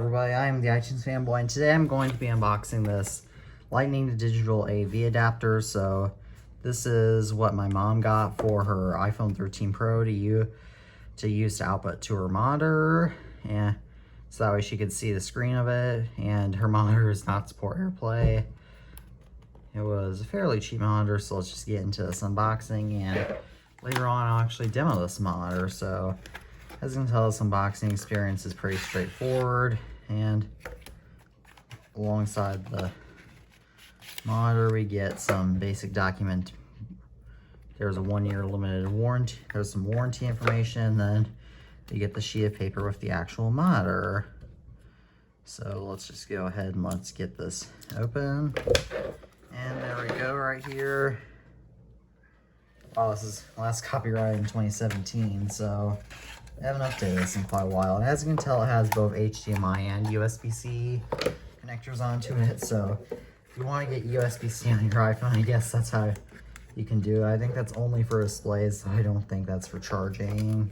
Everybody, I am the iTunes fanboy, and today I'm going to be unboxing this Lightning to Digital AV adapter. So this is what my mom got for her iPhone 13 Pro to use to output to her monitor, and so that way she could see the screen of it. And her monitor does not support AirPlay. It was a fairly cheap monitor, so let's just get into this unboxing, and later on I'll actually demo this monitor. So as you can tell, this unboxing experience is pretty straightforward, and alongside the monitor we get some basic document. There's a 1-year limited warranty, there's some warranty information, then you get the sheet of paper with the actual monitor. So let's just go ahead and let's get this open. And there we go, right here. Oh, this is last copyrighted in 2017, so I haven't updated this in quite a while. And as you can tell, it has both HDMI and USB-C connectors onto it. So if you want to get USB-C on your iPhone, I guess that's how you can do it. I think that's only for displays, so I don't think that's for charging.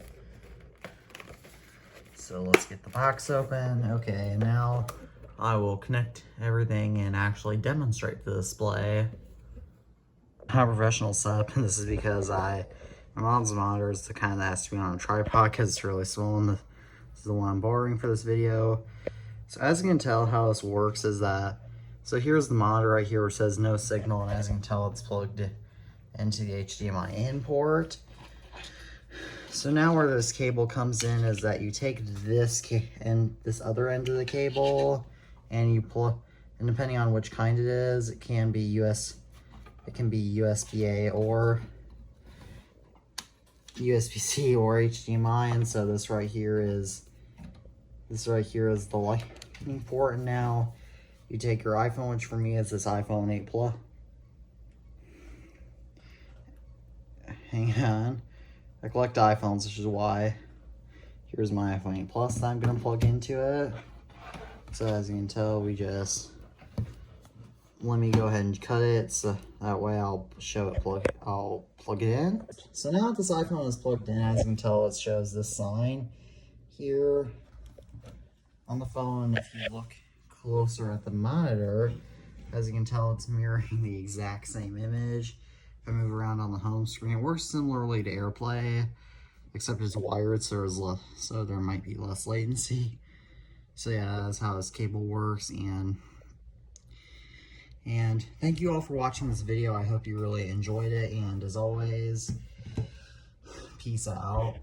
So let's get the box open. Okay, now I will connect everything and actually demonstrate the display. I have a professional setup, and this is because my mom's monitor is the kind that has to be on a tripod because it's really small, and this is the one I'm borrowing for this video. So as you can tell, how this works is that, so here's the monitor right here where it says no signal, and as you can tell, it's plugged into the HDMI in port. So now where this cable comes in is that you take this and this other end of the cable, and you plug, and depending on which kind it is, it can be USB-A or USB-C or HDMI. And so this right here is the lightning port. And now you take your iPhone, which for me is this iPhone 8 Plus. Hang on, I collect iPhones, which is why here's my iPhone 8 Plus that I'm gonna plug into it. So as you can tell, let me go ahead and cut it, so that way I'll plug it in. So now that this iPhone is plugged in, as you can tell, it shows this sign here on the phone. If you look closer at the monitor, as you can tell, it's mirroring the exact same image. If I move around on the home screen, it works similarly to AirPlay, except it's wired, so there might be less latency. So yeah, that's how this cable works. And thank you all for watching this video. I hope you really enjoyed it, and as always, peace out.